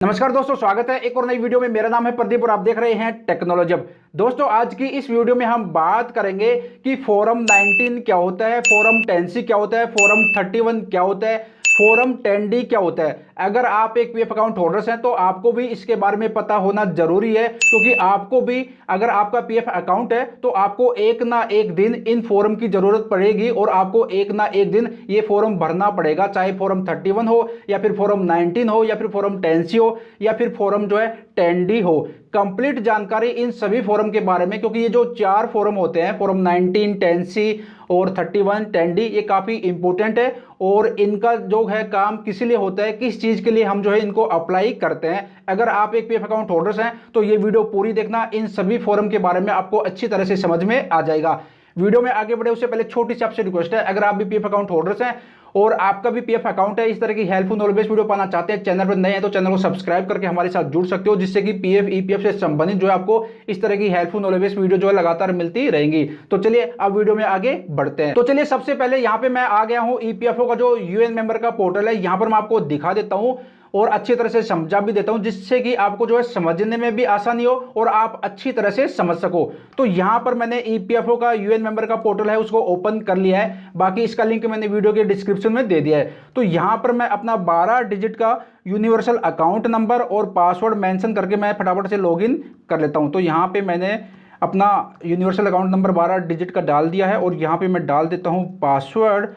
नमस्कार दोस्तों, स्वागत है एक और नई वीडियो में। मेरा नाम है प्रदीप और आप देख रहे हैं टेक्नोलॉजी। दोस्तों, आज की इस वीडियो में हम बात करेंगे कि फोरम 19 क्या होता है, फोरम 10C क्या होता है, फोरम 31 क्या होता है, फोरम 10D क्या होता है। अगर आप एक पीएफ अकाउंट होल्डर्स हैं तो आपको भी इसके बारे में पता होना जरूरी है, क्योंकि आपको भी अगर आपका पीएफ अकाउंट है तो आपको एक ना एक दिन इन फॉर्म की जरूरत पड़ेगी और आपको एक ना एक दिन ये फॉर्म भरना पड़ेगा, चाहे फॉर्म 31 हो या फिर फॉर्म 19 हो या फिर फॉर्म 10C हो या फिर फॉर्म जो है 10D हो। कंप्लीट जानकारी इन सभी फॉर्म के बारे में, क्योंकि ये जो चार फॉर्म होते हैं फॉर्म 19, 10C और 31, 10D, ये काफी इंपॉर्टेंट है और इनका जो है काम किस लिए होता है, किस चीज के लिए हम जो है इनको अप्लाई करते हैं। अगर आप एक पीएफ अकाउंट होल्डर्स हैं तो ये वीडियो पूरी देखना, इन सभी फॉर्म के बारे में आपको अच्छी तरह से समझ में आ जाएगा। वीडियो में आगे बढ़े उससे पहले छोटी सी आपसे रिक्वेस्ट है, अगर आप भी पीएफ अकाउंट होल्डर्स हैं और आपका भी पीएफ अकाउंट है, इस तरह की हेल्पफुल नॉलेज बेस्ड वीडियो पाना चाहते हैं, चैनल पर नए हैं तो चैनल को सब्सक्राइब करके हमारे साथ जुड़ सकते हो, जिससे कि पीएफ ईपीएफ से संबंधित जो है आपको इस तरह की हेल्पफुल नॉलेज बेस्ड वीडियो जो है लगातार मिलती रहेंगी। तो चलिए अब वीडियो में आगे बढ़ते हैं। तो चलिए सबसे पहले यहाँ पे मैं आ गया हूँ ईपीएफओ का जो यूएन मेंबर का पोर्टल है, यहाँ पर मैं आपको दिखा देता हूँ और अच्छी तरह से समझा भी देता हूं, जिससे कि आपको जो है समझने में भी आसानी हो और आप अच्छी तरह से समझ सको। तो यहां पर मैंने ईपीएफओ का यूएन मेंबर का पोर्टल है उसको ओपन कर लिया है, बाकी इसका लिंक मैंने वीडियो के डिस्क्रिप्शन में दे दिया है। तो यहां पर मैं अपना 12 डिजिट का यूनिवर्सल अकाउंट नंबर और पासवर्ड मेंशन करके मैं फटाफट से लॉगिन कर लेता हूं। तो यहां पर मैंने अपना यूनिवर्सल अकाउंट नंबर 12 डिजिट का डाल दिया है और यहाँ पे मैं डाल देता हूँ पासवर्ड,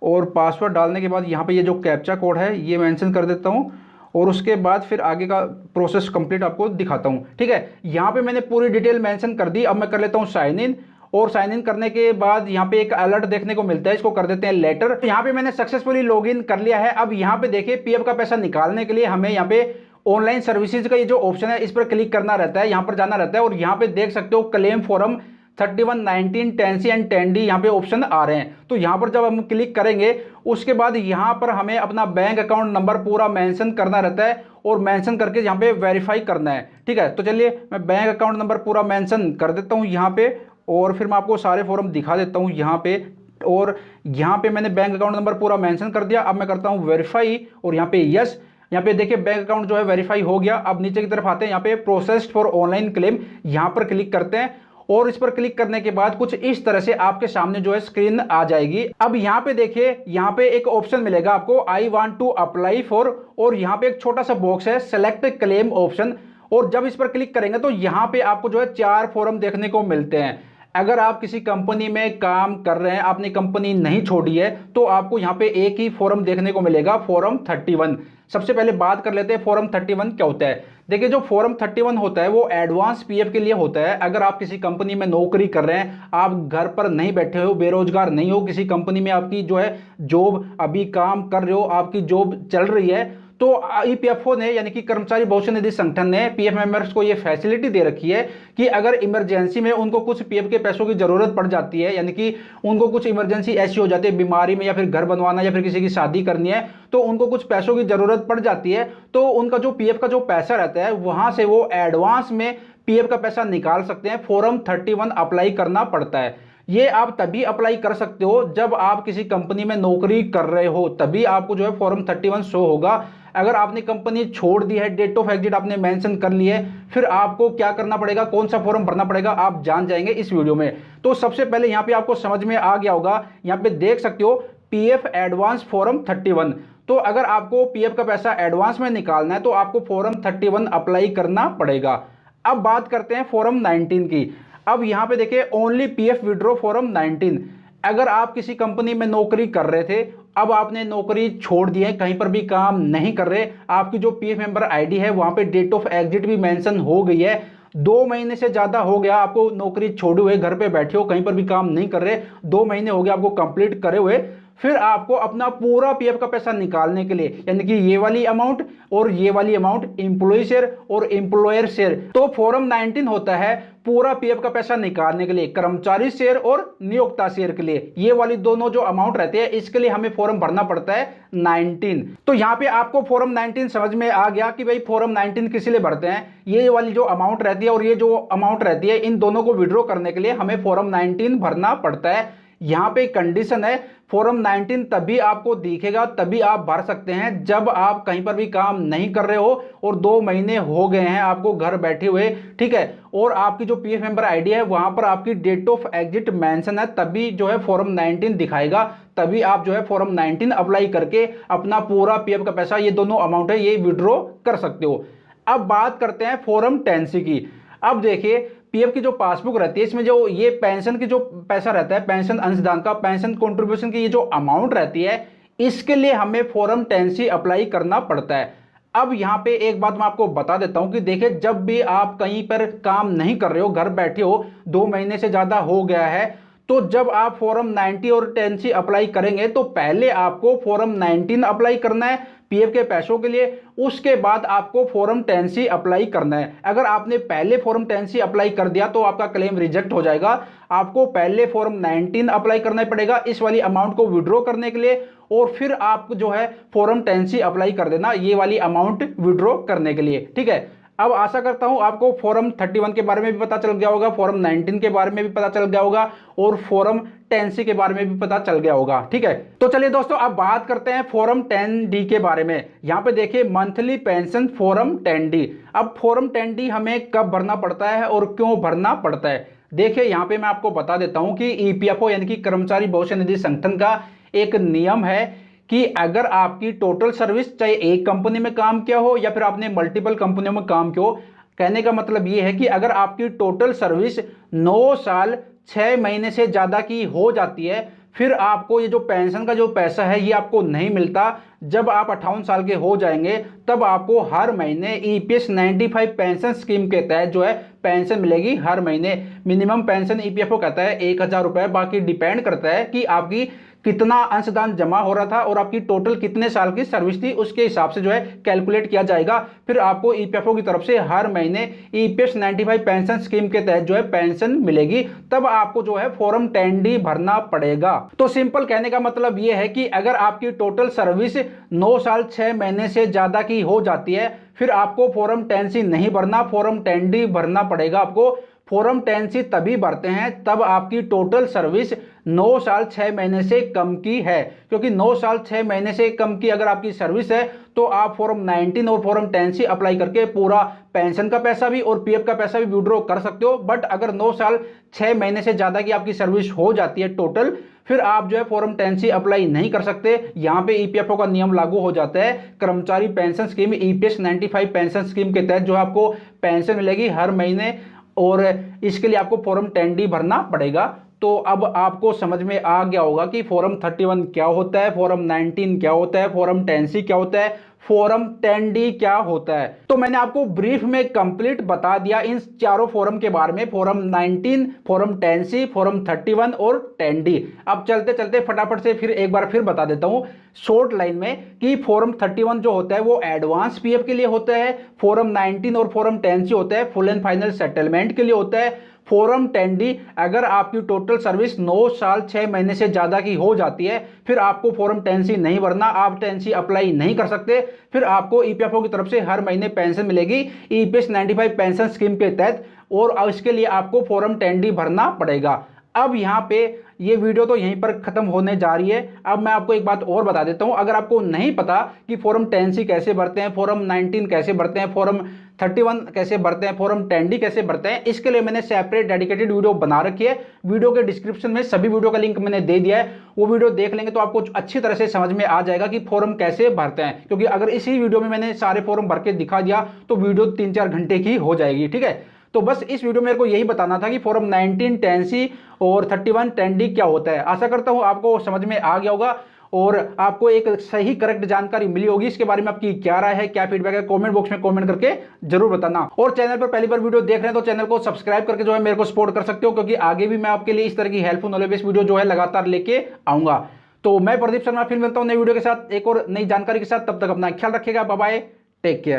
और पासवर्ड डालने के बाद यहाँ पे ये जो कैप्चा कोड है ये मेंशन कर देता हूँ और उसके बाद फिर आगे का प्रोसेस कंप्लीट आपको दिखाता हूँ। ठीक है, यहाँ पे मैंने पूरी डिटेल मेंशन कर दी। अब मैं कर लेता हूँ साइन इन, और साइन इन करने के बाद यहाँ पे एक अलर्ट देखने को मिलता है, इसको कर देते हैं लेटर। तो यहाँ पे मैंने सक्सेसफुली लॉगिन कर लिया है। अब यहाँ पे देखिए पीएफ का पैसा निकालने के लिए हमें यहाँ पे ऑनलाइन सर्विसेज का ये जो ऑप्शन है इस पर क्लिक करना रहता है, यहाँ पर जाना रहता है और यहाँ पे देख सकते हो claim forum 31, 19, 10C and 10D यहाँ पे ऑप्शन आ रहे हैं। तो यहाँ पर जब हम क्लिक करेंगे उसके बाद यहाँ पर हमें अपना बैंक अकाउंट नंबर पूरा मेंशन करना रहता है और मेंशन करके यहाँ पे वेरीफाई करना है। ठीक है, तो चलिए मैं बैंक अकाउंट नंबर पूरा मेंशन कर देता हूँ यहाँ पे और फिर मैं आपको सारे फॉर्म दिखा देता हूँ यहाँ पे। और यहाँ पे मैंने बैंक अकाउंट नंबर पूरा मेंशन कर दिया। अब मैं करता हूँ वेरीफाई और यहाँ पे यस। यहाँ पे देखिए बैंक अकाउंट जो है वेरीफाई हो गया। अब नीचे की तरफ आते हैं, यहाँ पे प्रोसेस्ड फॉर ऑनलाइन क्लेम, यहाँ पर क्लिक करते हैं और इस पर क्लिक करने के बाद कुछ इस तरह से आपके सामने जो है स्क्रीन आ जाएगी। अब यहाँ पे देखिए यहाँ पे एक ऑप्शन मिलेगा आपको, I want to apply for, और यहाँ पे एक छोटा सा बॉक्स है सेलेक्ट क्लेम ऑप्शन, और जब इस पर क्लिक करेंगे तो यहाँ पे आपको जो है चार फॉर्म देखने को मिलते हैं। अगर आप किसी कंपनी में काम कर रहे हैं, आपने कंपनी नहीं छोड़ी है, तो आपको यहाँ पे एक ही फॉर्म देखने को मिलेगा, फॉर्म 31। सबसे पहले बात कर लेते हैं फॉर्म 31 क्या होता है। देखिए जो फॉर्म 31 होता है वो एडवांस पीएफ के लिए होता है। अगर आप किसी कंपनी में नौकरी कर रहे हैं, आप घर पर नहीं बैठे हो, बेरोजगार नहीं हो, किसी कंपनी में आपकी जो है जॉब अभी काम कर रहे हो, आपकी जॉब चल रही है, तो ईपीएफओ ने यानी कि कर्मचारी भविष्य निधि संगठन ने पीएफ मेंबर्स को ये फैसिलिटी दे रखी है कि अगर इमरजेंसी में उनको कुछ पीएफ के पैसों की जरूरत पड़ जाती है, यानी कि उनको कुछ इमरजेंसी ऐसी हो जाती है बीमारी में या फिर घर बनवाना या फिर किसी की शादी करनी है, तो उनको कुछ पैसों की जरूरत पड़ जाती है, तो उनका जो पीएफ का जो पैसा रहता है वहां से वो एडवांस में पीएफ का पैसा निकाल सकते हैं। फॉर्म 31 अप्लाई करना पड़ता है। ये आप तभी अप्लाई कर सकते हो जब आप किसी कंपनी में नौकरी कर रहे हो, तभी आपको जो है फॉर्म 31 शो होगा। अगर आपने कंपनी छोड़ दी है, डेट ऑफ एग्जिट आपने मेंशन कर ली है, फिर आपको क्या करना पड़ेगा, कौन सा फॉर्म भरना पड़ेगा, आप जान जाएंगे इस वीडियो में। तो सबसे पहले यहाँ पे आपको समझ में आ गया होगा, यहाँ पे देख सकते हो पीएफ एडवांस फॉर्म 31। तो अगर आपको पीएफ का पैसा एडवांस में निकालना है तो आपको फॉर्म 31 अप्लाई करना पड़ेगा। अब बात करते हैं फॉर्म 19 की। अब यहाँ पे देखिए ओनली पीएफ विड्रॉ फॉर्म 19। अगर आप किसी कंपनी में नौकरी कर रहे थे, अब आपने नौकरी छोड़ दी है, कहीं पर भी काम नहीं कर रहे, आपकी जो पीएफ मेंबर आईडी है वहां पे डेट ऑफ एग्जिट भी मेंशन हो गई है, 2 महीने से ज्यादा हो गया आपको नौकरी छोड़े हुए, घर पे बैठे हो, कहीं पर भी काम नहीं कर रहे, 2 महीने हो गए आपको कंप्लीट करे हुए, फिर आपको अपना पूरा पीएफ का पैसा निकालने के लिए, यानी कि ये वाली अमाउंट और ये वाली अमाउंट, एम्प्लॉय शेयर और एम्प्लॉयर शेयर, तो फॉर्म 19 होता है पूरा पीएफ का पैसा निकालने के लिए, कर्मचारी शेयर और नियोक्ता शेयर के लिए, ये वाली दोनों जो अमाउंट रहते हैं इसके लिए हमें फॉर्म भरना पड़ता है 19। तो यहाँ पे आपको फॉर्म 19 समझ में आ गया कि भाई फॉर्म 19 किस लिए भरते हैं। ये वाली जो अमाउंट रहती है और ये जो अमाउंट रहती है, इन दोनों को विड्रॉ करने के लिए हमें फॉर्म 19 भरना पड़ता है। यहाँ पे कंडीशन है फॉर्म 19 तभी आपको दिखेगा, तभी आप भर सकते हैं जब आप कहीं पर भी काम नहीं कर रहे हो और 2 महीने हो गए हैं आपको घर बैठे हुए, ठीक है। और आपकी जो पीएफ मेंबर आईडी है वहां पर आपकी डेट ऑफ एग्जिट मेंशन है, तभी जो है फॉर्म 19 दिखाएगा, तभी आप जो है फॉर्म 19 अप्लाई करके अपना पूरा पीएफ का पैसा, ये दोनों अमाउंट है, ये विड्रॉ कर सकते हो। अब बात करते हैं फॉर्म 10C की। अब देखिए पीएफ की जो पासबुक रहती है, इसमें जो ये पेंशन की जो पैसा रहता है, पेंशन अंशदान का, पेंशन कंट्रीब्यूशन की ये जो अमाउंट रहती है, इसके लिए हमें फॉर्म 10C अप्लाई करना पड़ता है। अब यहाँ पे एक बात मैं आपको बता देता हूं कि देखिए जब भी आप कहीं पर काम नहीं कर रहे हो, घर बैठे हो, 2 महीने से ज्यादा हो गया है, तो जब आप फॉर्म 90 और 10C अप्लाई करेंगे तो पहले आपको फॉर्म 19 अप्लाई करना है पीएफ के पैसों के लिए, उसके बाद आपको फॉर्म 10C अप्लाई करना है। अगर आपने पहले फॉर्म 10C अप्लाई कर दिया तो आपका क्लेम रिजेक्ट हो जाएगा। आपको पहले फॉर्म 19 अप्लाई करना पड़ेगा इस वाली अमाउंट को विड्रॉ करने के लिए, और फिर आप जो है फॉर्म 10C अप्लाई कर देना ये वाली अमाउंट विड्रॉ करने के लिए, ठीक है। अब आशा करता हूं आपको फॉर्म 31 के बारे में भी पता चल गया होगा, फॉर्म 19 के बारे में भी पता चल गया होगा, और फॉर्म 10C के बारे में भी पता चल गया होगा, ठीक है। तो चलिए दोस्तों अब बात करते हैं फॉर्म 10D के बारे में। यहां पे देखिए मंथली पेंशन फॉर्म 10D। अब फॉर्म 10D हमें कब भरना पड़ता है और क्यों भरना पड़ता है, देखिए यहां पे मैं आपको बता देता हूं कि ईपीएफओ यानी कि कर्मचारी भविष्य निधि संगठन का एक नियम है कि अगर आपकी टोटल सर्विस चाहे एक कंपनी में काम किया हो या फिर आपने मल्टीपल कंपनियों में काम किया हो, कहने का मतलब ये है कि अगर आपकी टोटल सर्विस 9 साल 6 महीने से ज़्यादा की हो जाती है, फिर आपको ये जो पेंशन का जो पैसा है ये आपको नहीं मिलता। जब आप 58 साल के हो जाएंगे तब आपको हर महीने ईपीएस 95 पेंशन स्कीम के तहत जो है पेंशन मिलेगी हर महीने। मिनिमम पेंशन ईपीएफओ कहता है 1000 रुपये, बाकी डिपेंड करता है कि आपकी कितना अंशदान जमा हो रहा था और आपकी टोटल कितने साल की सर्विस थी, उसके हिसाब से जो है कैलकुलेट किया जाएगा। फिर आपको ईपीएफओ की तरफ से हर महीने ईपीएस 95 पेंशन स्कीम के तहत जो है पेंशन मिलेगी, तब आपको जो है फॉर्म 10D भरना पड़ेगा। तो सिंपल कहने का मतलब यह है कि अगर आपकी टोटल सर्विस 9 साल 6 महीने से ज्यादा की हो जाती है, फिर आपको फॉर्म 10C नहीं भरना, फॉर्म 10D भरना पड़ेगा आपको। फॉर्म 10C तभी भरते हैं तब आपकी टोटल सर्विस 9 साल 6 महीने से कम की है, क्योंकि 9 साल 6 महीने से कम की अगर आपकी सर्विस है तो आप फॉर्म 19 और फॉर्म 10C अप्लाई करके पूरा पेंशन का पैसा भी और पीएफ का पैसा भी विड्रॉ कर सकते हो। बट अगर 9 साल 6 महीने से ज़्यादा की आपकी सर्विस हो जाती है टोटल, फिर आप जो है फॉर्म 10C अप्लाई नहीं कर सकते। यहाँ पे ईपीएफओ का नियम लागू हो जाता है, कर्मचारी pension scheme EPS 95 pension scheme के तहत जो आपको पेंशन मिलेगी हर महीने, और इसके लिए आपको फॉर्म 10D भरना पड़ेगा। तो अब आपको समझ में आ गया होगा कि फॉर्म 31 क्या होता है, फॉर्म 19 क्या होता है, फॉर्म 10C क्या होता है, फॉर्म 10D क्या होता है। तो मैंने आपको ब्रीफ में कंप्लीट बता दिया इन चारों फॉर्म के बारे में, फॉर्म 19, फॉर्म 10C, फॉर्म 31 और 10D। अब चलते चलते फटाफट से फिर एक बार फिर बता देता हूं शॉर्ट लाइन में कि फॉर्म 31 जो होता है वो एडवांस पीएफ के लिए होता है, फॉर्म 19 और फॉर्म 10C होता है फुल एंड फाइनल सेटलमेंट के लिए होता है। फॉर्म 10D अगर आपकी टोटल सर्विस 9 साल 6 महीने से ज्यादा की हो जाती है, फिर आपको फॉर्म 10C नहीं भरना, आप 10C अप्लाई नहीं कर सकते। फिर आपको ईपीएफओ की तरफ से हर महीने पेंशन मिलेगी ईपीएस 95 पेंशन स्कीम के तहत, और इसके लिए आपको फॉर्म 10D भरना पड़ेगा। अब यहाँ पे ये वीडियो तो यहीं पर खत्म होने जा रही है। अब मैं आपको एक बात और बता देता हूँ, अगर आपको नहीं पता कि फॉर्म 10C कैसे भरते हैं, फॉर्म 19 कैसे भरते हैं, फॉर्म 31 कैसे भरते हैं, फॉर्म 10D कैसे भरते हैं, इसके लिए मैंने सेपरेट डेडिकेटेड वीडियो बना रखी है। वीडियो के डिस्क्रिप्शन में सभी वीडियो का लिंक मैंने दे दिया है, वो वीडियो देख लेंगे तो आपको अच्छी तरह से समझ में आ जाएगा कि फॉर्म कैसे भरते हैं। क्योंकि अगर इसी वीडियो में मैंने सारे फॉर्म भर के दिखा दिया तो वीडियो 3-4 घंटे की हो जाएगी, ठीक है। तो बस इस वीडियो में मेरे को यही बताना था कि फॉर्म 19, 10C और 31, 10D क्या होता है। आशा करता हूं आपको समझ में आ गया होगा और आपको एक सही करेक्ट जानकारी मिली होगी। इसके बारे में आपकी क्या राय है, क्या फीडबैक है, कमेंट बॉक्स में कमेंट करके जरूर बताना। और चैनल पर पहली बार वीडियो देख रहे हैं तो चैनल को सब्सक्राइब करके जो है मेरे को सपोर्ट कर सकते हो, क्योंकि आगे भी मैं आपके लिए इस तरह की हेल्पफुल नॉलेज बेस्ड वीडियो जो है लगातार लेके आऊंगा। तो मैं प्रदीप शर्मा फिर मिलता हूं नई वीडियो के साथ, एक और नई जानकारी के साथ। तब तक अपना ख्याल रखिएगा। Bye bye, take care.